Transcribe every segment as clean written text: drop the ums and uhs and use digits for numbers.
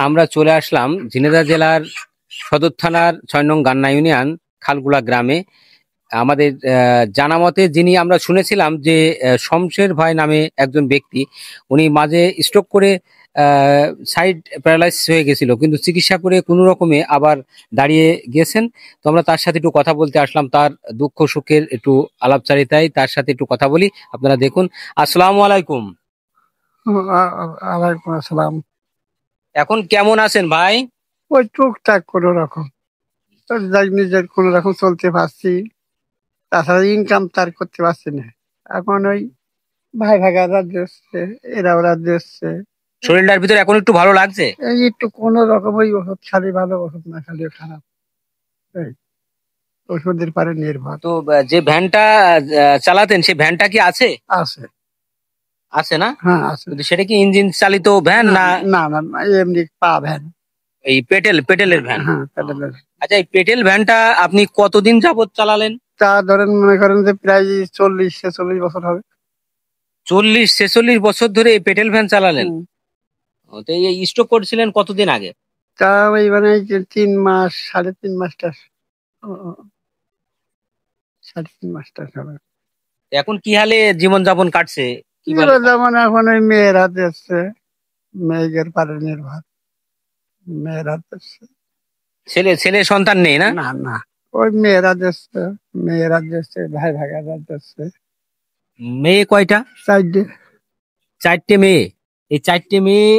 আমরা চলে আসলাম ঝিনাইদহ জেলার সদর থানার ৬ নং গান্না ইউনিয়ন খালগুলা গ্রামে। আমাদের জানা মতে যিনি আমরা শুনেছিলাম যে শমশের ভাই নামে একজন ব্যক্তি, উনি মাঝে স্ট্রোক করে সাইড প্যারালাইসিস হয়ে গেছিল, কিন্তু চিকিৎসা করে কোনো রকমে আবার দাঁড়িয়ে গেছেন। তো আমরা তার সাথে একটু কথা বলতে আসলাম, তার দুঃখ সুখের একটু আলাপচারিতায় তার সাথে একটু কথা বলি। আপনারা দেখুন। আসসালামু আলাইকুম। ওয়ালাইকুম আসসালাম। এখন কেমন আছেন ভাই? ওই টুকটাক কোনো রকম যাই নিজের কোনো রকম চলতে পারছি, তাছাড়া ইনকাম তার করতে পারছি না। এখন ওই ভাই ভাগারা দিচ্ছে, এরা ওরা দিচ্ছে। শরীরটার ভিতরে এখন একটু ভালো লাগছে? এই একটু কোনো রকম ওই ওষুধ খালি ভালো, ওষুধ না খালি খারাপ, এই ওষুধের পারে নির্ভর। তো যে ভ্যানটা চালাতেন সেই ভ্যানটা কি আছে? আছে। আছে না? হ্যাঁ আছে। কিন্তু সেটা কি ইঞ্জিন চালিত ভ্যান না? না না না, এমনি পা ভ্যান। এই পেটেলের ভ্যান? হ্যাঁ পেটেলের। আচ্ছা, এই পেটেল ভ্যানটা আপনি কতদিন যাবত চালালেন? তা ধরেন মনে করেন যে প্রায় 40-46 বছর হবে। 40-46 বছর ধরে এই পেটেল ভ্যান চালালেন? তো এই স্ট্রোক করেছিলেন কতদিন আগে? তা ওই মানে 3 মাস, 3.5 মাসটা, 3.5 মাসটা হবে। এখন কি হালে জীবনযাপন কাটছে? যেমন এখন ওই মেয়েরা দিচ্ছে, মেয়েদের পারে নির্ভর, মেয়েরা দিচ্ছে। ছেলে সন্তান নেই না? না না, ওই মেয়েরা দিচ্ছে, ভাই ভাগারা দিচ্ছে। মেয়ে কয়টা? 4টে। 4টে মেয়ে? এই 4টে মেয়ে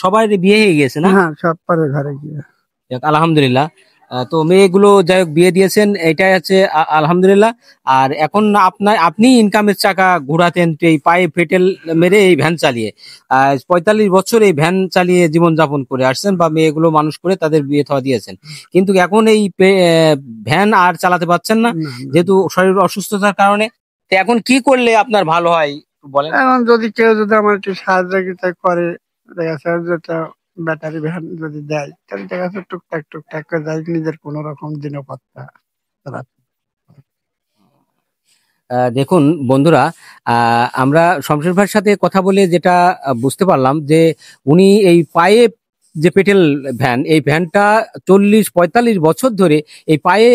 সবার বিয়ে হয়ে গেছে না? হ্যাঁ, সব পরে ঘরে গিয়ে। যাক, আলহামদুলিল্লাহ। তো মেয়েগুলো যাই হোক বিয়ে দিয়েছেন, এটাই আছে আলহামদুলিল্লাহ। আর এখন আপনি ইনকামের চাকা ঘোরাতেন তো এই পায়ে পেটেল মেরে এই ভ্যান চালিয়ে 45 বছর এই ভ্যান চালিয়ে জীবনযাপন করে আসছেন, বা মেয়েগুলো মানুষ করে তাদের বিয়ে থা দিয়েছেন। কিন্তু এখন এই ভ্যান আর চালাতে পারছেন না, যেহেতু শরীর অসুস্থতার কারণে। তো এখন কি করলে আপনার ভালো হয় বলেন? এখন যদি কেউ আমার একটু সাহায্য করে, দেখা যাচ্ছে যেটা ব্যাটারি ভ্যান যদি দেয়, তাহলে দেখা যাচ্ছে টুকটাক টুকটাক করে যাই, নিজের কোন রকম দিনপত্তা চালাতে। দেখুন বন্ধুরা, আমরা শমশের ভাইয়ের সাথে কথা বলে যেটা বুঝতে পারলাম যে উনি এই পায়ে যে পেটেল ভ্যান, এই ভ্যানটা 40-45 বছর ধরে এই পায়ে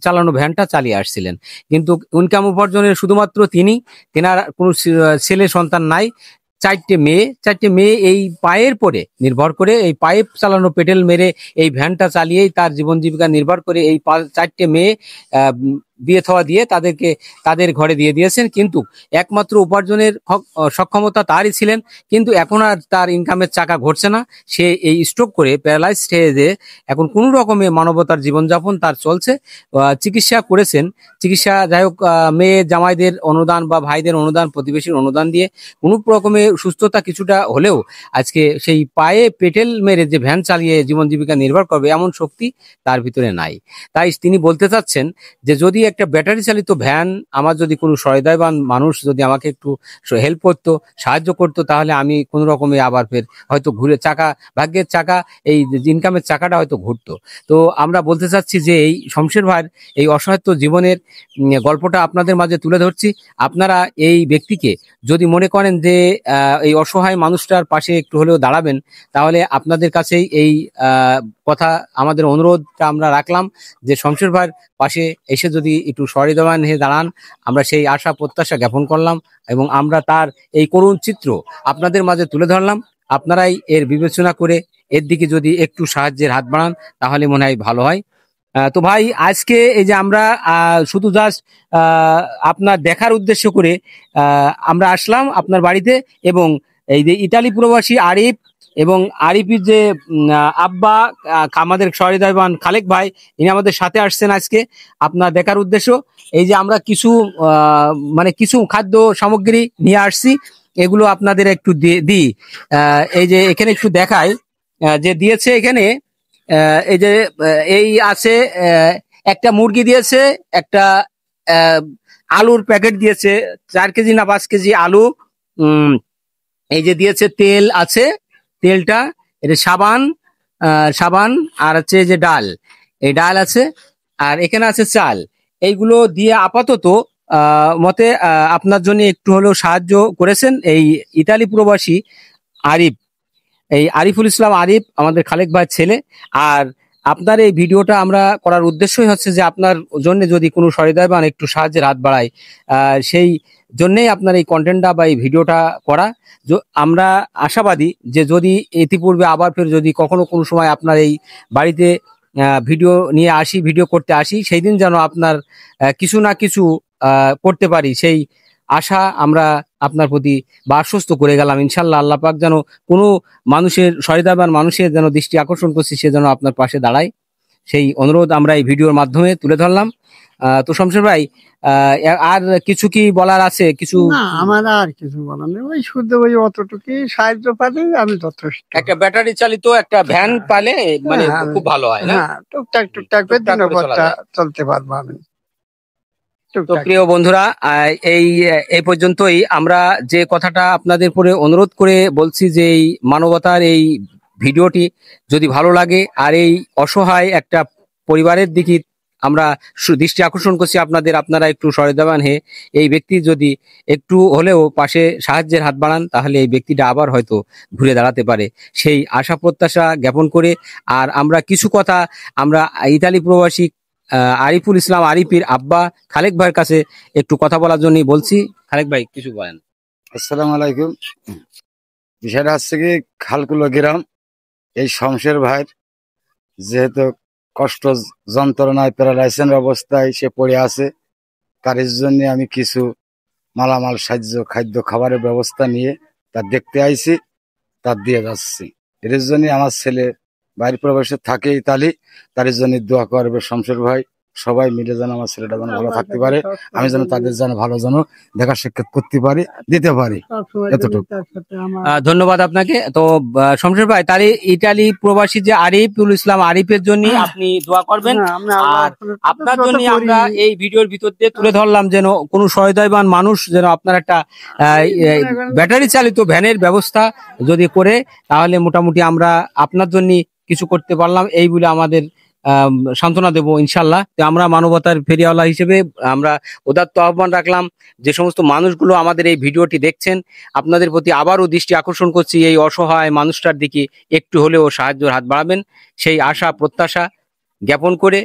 চালানো ভ্যানটা চালিয়ে আসছিলেন। কিন্তু ইনকাম উপার্জনের শুধুমাত্র তেনার কোনো ছেলে সন্তান নাই। 4টে মেয়ে এই পায়ের পরে নির্ভর করে, এই পায়ে চালানো পেটেল মেরে এই ভ্যানটা চালিয়েই তার জীবন জীবিকা নির্ভর করে এই 4টে মেয়ে বিয়ে থওয়া দিয়ে তাদেরকে তাদের ঘরে দিয়ে দিয়েছেন। কিন্তু একমাত্র উপার্জনের সক্ষমতা তারই ছিলেন, কিন্তু এখন আর তার ইনকামের চাকা ঘটছে না। সে এই স্ট্রোক করে প্যারালাইজ হয়ে এখন কোনো রকমে মানবতার জীবনযাপন তার চলছে। চিকিৎসা করেছেন, চিকিৎসা যাই হোক মেয়ে জামাইদের অনুদান বা ভাইদের অনুদান, প্রতিবেশীর অনুদান দিয়ে কোনো রকমে সুস্থতা কিছুটা হলেও আজকে সেই পায়ে পেটেল মেরে যে ভ্যান চালিয়ে জীবন জীবিকা নির্ভর করবে এমন শক্তি তার ভিতরে নাই। তাই তিনি বলতে চাচ্ছেন যে যদি একটা ব্যাটারি চালিত ভ্যান, আমার যদি কোনো সহৃদয়বান মানুষ যদি আমাকে একটু হেল্প করতো, সাহায্য করতো, তাহলে আমি কোনো রকমে আবার ফের হয়তো ঘুরে ভাগ্যের চাকা, এই ইনকামের চাকাটা হয়তো ঘুরতো। তো আমরা বলতে চাচ্ছি যে এই শমশের ভাইয়ের এই অসহায়ত্ব জীবনের গল্পটা আপনাদের মাঝে তুলে ধরছি। আপনারা এই ব্যক্তিকে যদি মনে করেন যে এই অসহায় মানুষটার পাশে একটু হলেও দাঁড়াবেন, তাহলে আপনাদের কাছেই এই কথা, আমাদের অনুরোধটা আমরা রাখলাম যে শমশের ভাইয়ের পাশে এসে যদি একটু সহৃদয়বান হয়ে দাঁড়ান, আমরা সেই আশা প্রত্যাশা জ্ঞাপন করলাম এবং আমরা তার এই করুণ চিত্র আপনাদের মাঝে তুলে ধরলাম। আপনারাই এর বিবেচনা করে এর দিকে যদি একটু সাহায্যের হাত বাড়ান, তাহলে মনে হয় ভালো হয়। তো ভাই, আজকে এই যে আমরা শুধু জাস্ট আপনার দেখার উদ্দেশ্য করে আমরা আসলাম আপনার বাড়িতে, এবং এই যে ইতালি প্রবাসী আরিফ এবং আরিফের যে আব্বা, আমাদের সহৃদয়বান খালেক ভাই, ইনি আমাদের সাথে আসছেন আজকে আপনার দেখার উদ্দেশ্য। এই যে আমরা কিছু মানে কিছু খাদ্য সামগ্রী নিয়ে আসছি, এগুলো আপনাদের একটু দিই। এই যে এখানে একটু দেখাই যে দিয়েছে এখানে, এই যে এই আছে, একটা মুরগি দিয়েছে, একটা আলুর প্যাকেট দিয়েছে, 4 কেজি না 5 কেজি আলু। এই যে দিয়েছে তেল আছে, তেলটা, এটা সাবান আর হচ্ছে যে ডাল, এই ডাল আছে, আর এখানে আছে চাল। এইগুলো দিয়ে আপাতত মতে আপনার জন্য একটু হলেও সাহায্য করেছেন এই ইতালি প্রবাসী আরিফ। এই আরিফুল ইসলাম আরিফ আমাদের খালেক ভাইয়ের ছেলে। আর আপনার এই ভিডিওটা আমরা করার উদ্দেশ্যই হচ্ছে যে আপনার জন্য যদি কোনো সহৃদয়বান একটু সাহায্যের হাত বাড়ায়, সেই জন্যেই আপনার এই কন্টেন্টটা বা এই ভিডিওটা করা। আমরা আশাবাদী যে যদি ইতিপূর্বে আবার ফের যদি কখনো কোনো সময় আপনার এই বাড়িতে ভিডিও নিয়ে আসি, ভিডিও করতে আসি, সেই দিন যেন আপনার কিছু না কিছু করতে পারি, সেই আশা আমরা আপনার প্রতি বা আশ্বস্ত করে গেলাম। ইনশাল্লাহ আল্লাহ পাক যেন কোনো মানুষের, সহৃদয়বান মানুষের যেন দৃষ্টি আকর্ষণ করছি, সে যেন আপনার পাশে দাঁড়ায়, সেই অনুরোধ আমরা এই ভিডিওর মাধ্যমে তুলে ধরলাম। তো শমশের ভাই, আর কিছু কি বলার আছে? কিছু না, আমার আর কিছু বলার নেই। ওই শুধু ওই অতটুকুই সাহায্য পালে আমি যথেষ্ট। একটা ব্যাটারি চালিত একটা ভ্যান পালে মানে হ্যাঁ, খুব ভালো হয় না? হ্যাঁ, টুকটাক টুকটাক করে টুকটাক করে চলা দিনপথটা যায়। চলতে পারবো আমি। তো টুকটাক। প্রিয় বন্ধুরা, এই পর্যন্তই। আমরা যে কথাটা আপনাদের উপরে অনুরোধ করে বলছি যে এই মানবতার এই ভিডিওটি যদি ভালো লাগে আর এই অসহায় একটা পরিবারের দিকে আমরা দৃষ্টি আকর্ষণ করছি আপনাদের, আপনারা একটু সহৃদয়বান হয়ে এই ব্যক্তি যদি একটু হলেও পাশে সাহায্যের হাত বাড়ান, তাহলে এই ব্যক্তিটা আবার হয়তো ঘুরে দাঁড়াতে পারে, সেই আশা প্রত্যাশা জ্ঞাপন করে। আর আমরা কিছু কথা আমরা ইতালি প্রবাসী আরিফুল ইসলাম আরিফের আব্বা খালেক ভাইয়ের কাছে একটু কথা বলার জন্য বলছি। খালেক ভাই কিছু বলেন। আসসালামু আলাইকুম। বিষয়টা হচ্ছে কি, খালকুলো গ্রাম, এই শমশের ভাইয়ের যেহেতু কষ্ট যন্ত্রণায় প্যারালাইসিসের অবস্থায় সে পড়ে আছে, তার জন্য আমি কিছু মালামাল সাহায্য, খাদ্য খাবারের ব্যবস্থা নিয়ে তার দেখতে আইছি, তার দিয়ে যাচ্ছি। এর জন্য আমার ছেলে বাইরে প্রবাসে থাকে ইতালি, তার জন্য দোয়া করবে শমশের ভাই। সবাই মিলে যেন আমার ছেলেটা যেন ভালো থাকতে পারে, আমি যেন তাদের যেন ভালো যেন দেখা সাক্ষাৎ করতে পারি, দিতে পারি, এতটুকু। ধন্যবাদ আপনাকে। তো শমশের ভাই, তাহলে ইতালি প্রবাসী যে আরিফুল ইসলাম আরিফের জন্য আপনি দোয়া করবেন। আর আপনার জন্য আমরা এই ভিডিওর ভিতর দিয়ে তুলে ধরলাম যেন কোনো সহৃদয়বান মানুষ যেন আপনার একটা ব্যাটারি চালিত ভ্যানের ব্যবস্থা যদি করে, তাহলে মোটামুটি আমরা আপনার জন্য কিছু করতে পারলাম, এই বলে আমাদের সান্ত্বনা দেব ইনশাল্লাহ। তো আমরা মানবতার ফেরিওয়ালা হিসেবে আমরা উদাত্ত আহ্বান রাখলাম, যে সমস্ত মানুষগুলো আমাদের এই ভিডিওটি দেখছেন, আপনাদের প্রতি আবারও দৃষ্টি আকর্ষণ করছি, এই অসহায় মানুষটার দিকে একটু হলেও সাহায্যের হাত বাড়াবেন, সেই আশা প্রত্যাশা জ্ঞাপন করে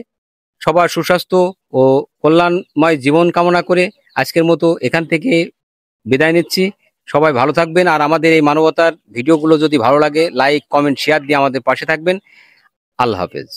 সবার সুস্বাস্থ্য ও কল্যাণময় জীবন কামনা করে আজকের মতো এখান থেকে বিদায় নিচ্ছি। সবাই ভালো থাকবেন। আর আমাদের এই মানবতার ভিডিওগুলো যদি ভালো লাগে, লাইক কমেন্ট শেয়ার দিয়ে আমাদের পাশে থাকবেন। আল্লাহ হাফেজ।